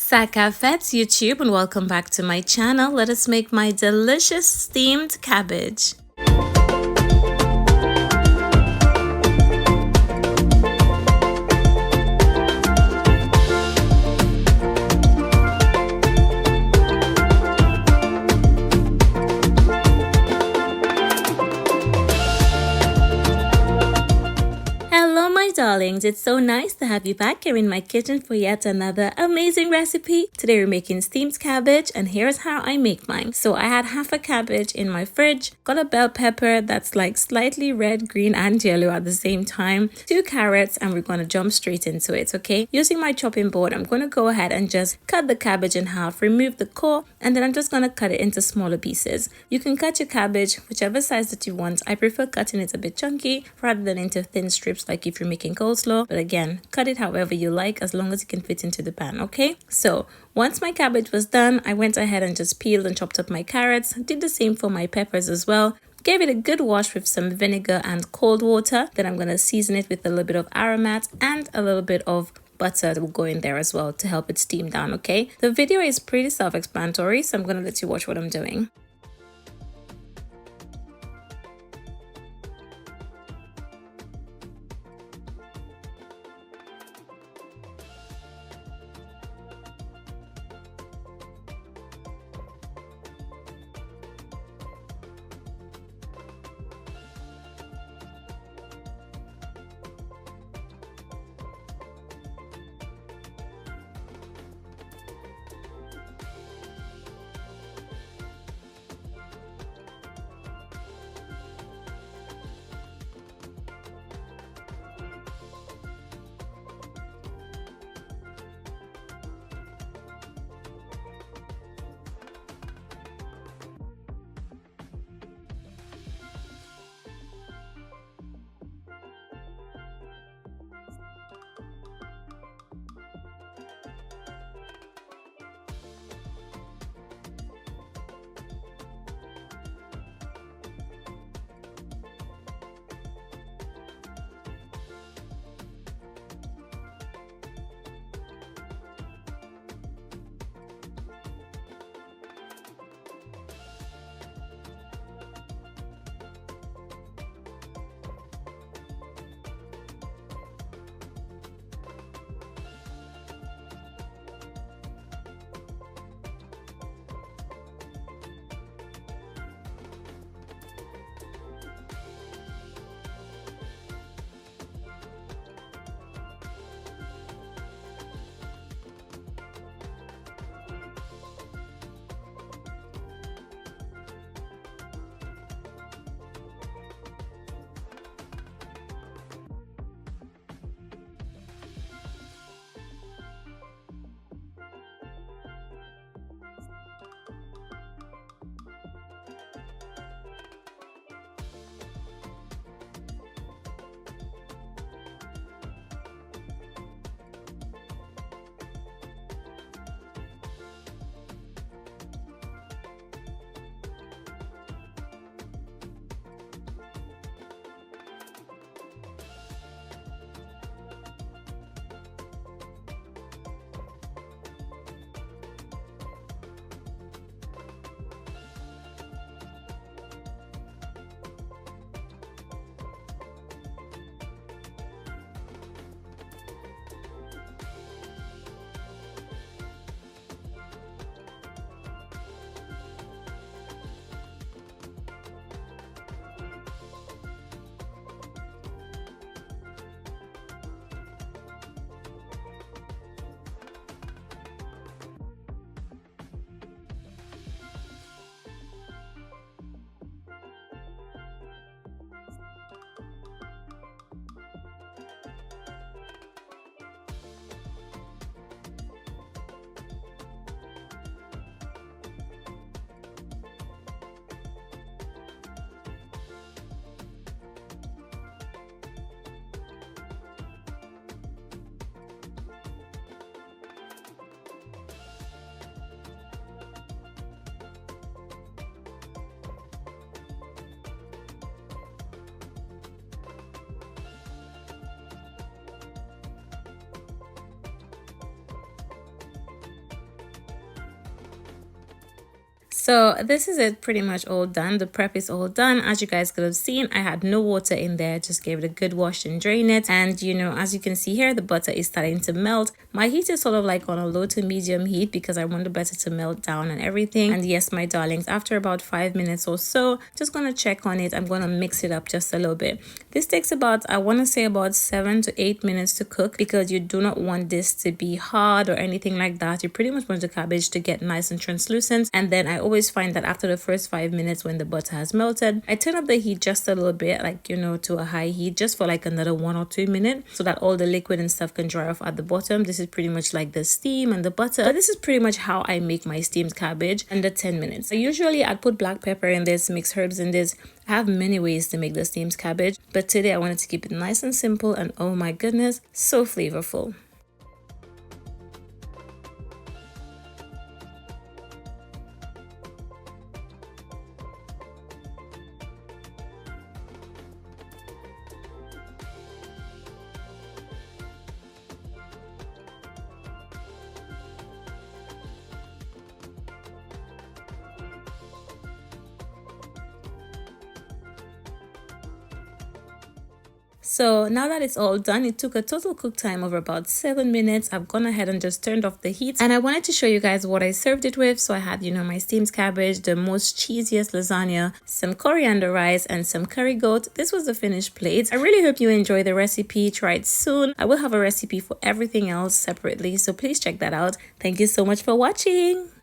Sakafets YouTube, and welcome back to my channel. Let us make my delicious steamed cabbage. Hello my darlings, it's so nice to have you back here in my kitchen for yet another amazing recipe. Today we're making steamed cabbage, and here's how I make mine. So I had half a cabbage in my fridge, got a bell pepper that's like slightly red, green and yellow at the same time, 2 carrots, and we're going to jump straight into it, okay? Using my chopping board, I'm going to go ahead and just cut the cabbage in half, remove the core, and then I'm just going to cut it into smaller pieces. You can cut your cabbage whichever size that you want. I prefer cutting it a bit chunky rather than into thin strips like if you're making coleslaw, but again, cut it however you like as long as it can fit into the pan, okay? So once my cabbage was done, I went ahead and just peeled and chopped up my carrots, did the same for my peppers as well. Gave it a good wash with some vinegar and cold water. Then I'm going to season it with a little bit of aromat and a little bit of butter that will go in there as well to help it steam down, okay? The video is pretty self-explanatory, so I'm going to let you watch what I'm doing. So this is it, pretty much all done. The prep is all done. As you guys could have seen, I had no water in there, just gave it a good wash and drain it. And you know, as you can see here, the butter is starting to melt. My heat is sort of like on a low to medium heat because I want the butter to melt down and everything. And yes, my darlings, after about 5 minutes or so, just gonna check on it. I'm gonna mix it up just a little bit. This takes about, I want to say, about 7 to 8 minutes to cook, because you do not want this to be hard or anything like that. You pretty much want the cabbage to get nice and translucent. And then I always find that after the first 5 minutes, when the butter has melted, I turn up the heat just a little bit, like, you know, to a high heat, just for like another 1 or 2 minutes, so that all the liquid and stuff can dry off at the bottom. This is pretty much like the steam and the butter, but this is pretty much how I make my steamed cabbage under 10 minutes. So usually I'd put black pepper in this, mix herbs in this. I have many ways to make the steamed cabbage, but today I wanted to keep it nice and simple, and oh my goodness, so flavorful. So now that it's all done, it took a total cook time of about 7 minutes. I've gone ahead and just turned off the heat, and I wanted to show you guys what I served it with. So I had, you know, my steamed cabbage, the most cheesiest lasagna, some coriander rice, and some curry goat. This was the finished plate. I really hope you enjoy the recipe. Try it soon. I will have a recipe for everything else separately, so please check that out. Thank you so much for watching.